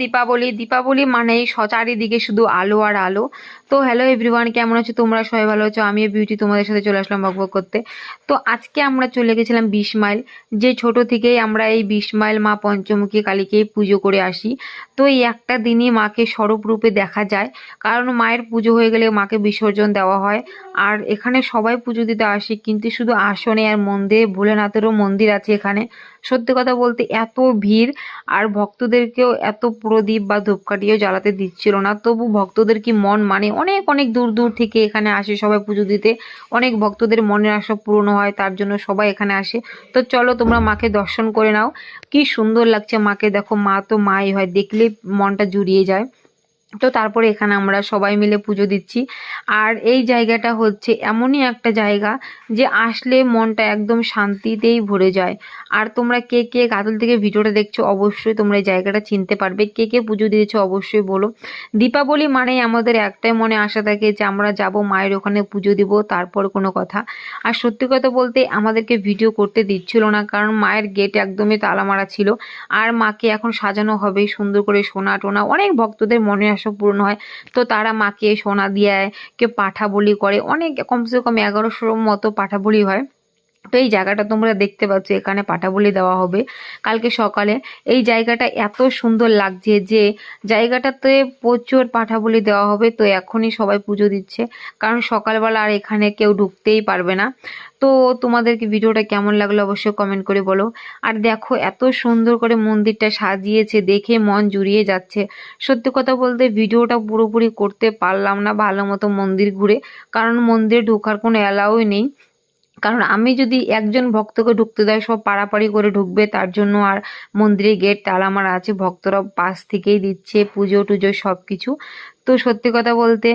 দীপাবলি দীপাবলি মানেই চারিদিকে শুধু আলো আর আলো। তো হ্যালো এভরিওয়ান, কেমন আছো তোমরা? সবাই ভালো আছো? আমি বিউটি তোমাদের সাথে চলে আসলাম বকবক করতে। তো আজকে আমরা চলে গেছিলাম 20 মাইল। যে ছোট থেকেই আমরা এই 20 মাইল মা পঞ্চমুখী কালীকে পুজো করে আসি। তো এই একটা দিনই মাকে স্বরূপ রূপে দেখা যায়, কারণ মায়ের পুজো হয়ে গেলে মাকে বিসর্জন দেওয়া হয়। আর এখানে সবাই পুজো দিতে আসে, কিন্তু শুধু আসনে আর মন্দিরে ভোলেনাথেরও মন্দির আছে এখানে। সত্যি কথা বলতে এত ভিড়, আর ভক্তদেরকেও এত প্রদীপ বা ধূপকাঠিও জ্বালাতে দিচ্ছিল না, তবু ভক্তদের কি মন মানে, অনেক অনেক দূর দূর থেকে এখানে আসে সবাই পুজো দিতে। অনেক ভক্তদের মনের আশা পূর্ণ হয়, তার জন্য সবাই এখানে আসে। তো চলো তোমরা মাকে দর্শন করে নাও। কি সুন্দর লাগছে মাকে, দেখো মা তো মাই হয়, দেখলেই মনটা জুড়িয়ে যায়। তো তারপরে এখানে আমরা সবাই মিলে পুজো দিচ্ছি। আর এই জায়গাটা হচ্ছে এমনই একটা জায়গা যে আসলে মনটা একদম শান্তিতেই ভরে যায়। আর তোমরা কে কে গাদল থেকে ভিডিওটা দেখছো, অবশ্যই তোমরা এই জায়গাটা চিনতে পারবে। কে কে পুজো দিয়েছো অবশ্যই বলো। দীপাবলি মানেই আমাদের একটাই মনে আশা থাকে যে আমরা যাব মায়ের ওখানে পুজো দিব, তারপর কোনো কথা। আর সত্যি কথা বলতে আমাদেরকে ভিডিও করতে দিচ্ছিল না, কারণ মায়ের গেট একদমই তালা মারা ছিল। আর মাকে এখন সাজানো হবে সুন্দর করে, সোনা টোনা, অনেক ভক্তদের মনে আশা পূর্ণ হয়। তো তারা মাকে সোনা দিয়ে, কেউ পাঠা বলি করে, অনেক কমসে কম 1100 মতো পাঠা বলি হয়। তো এই জায়গাটা তোমরা দেখতে পাচ্ছ, এখানে পাঠা বলি দেওয়া হবে কালকে সকালে। এই জায়গাটা এত সুন্দর লাগছে যে জায়গাটাতে প্রচুর পাঠা বলি দেওয়া হবে। তো এখনই সবাই পুজো দিচ্ছে, কারণ সকালবেলা আর এখানে কেউ ঢুকতেই পারবে না। তো তোমাদেরকে ভিডিওটা কেমন লাগলো অবশ্যই কমেন্ট করে বলো। আর দেখো এত সুন্দর করে মন্দিরটা সাজিয়েছে, দেখে মন জুড়িয়ে যাচ্ছে। সত্যি কথা বলতে ভিডিওটা পুরোপুরি করতে পারলাম না ভালো মতো মন্দির ঘুরে, কারণ মন্দিরে ঢোকার কোনো অ্যালাউই নেই। কারণ আমি যদি একজন ভক্তকে ঢুকতে দেয়, সব পাড়াপাড়ি করে ঢুকবে, তার জন্য আর মন্দিরের গেট তালা মারা আছে, ভক্তরা পাশ থেকেই দিচ্ছে পুজো টুজো সব কিছু। তো সত্যি কথা বলতে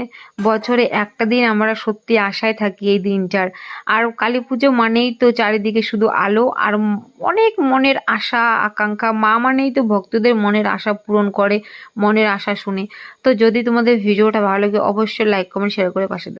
বছরে একটা দিন আমরা সত্যি আশায় থাকি এই দিনটার। আর কালী পুজো মানেই তো চারিদিকে শুধু আলো আর অনেক মনের আশা আকাঙ্ক্ষা। মা মানেই তো ভক্তদের মনের আশা পূরণ করে, মনের আশা শুনে। তো যদি তোমাদের ভিডিওটা ভালো লাগে অবশ্যই লাইক কমেন্ট শেয়ার করে পাশে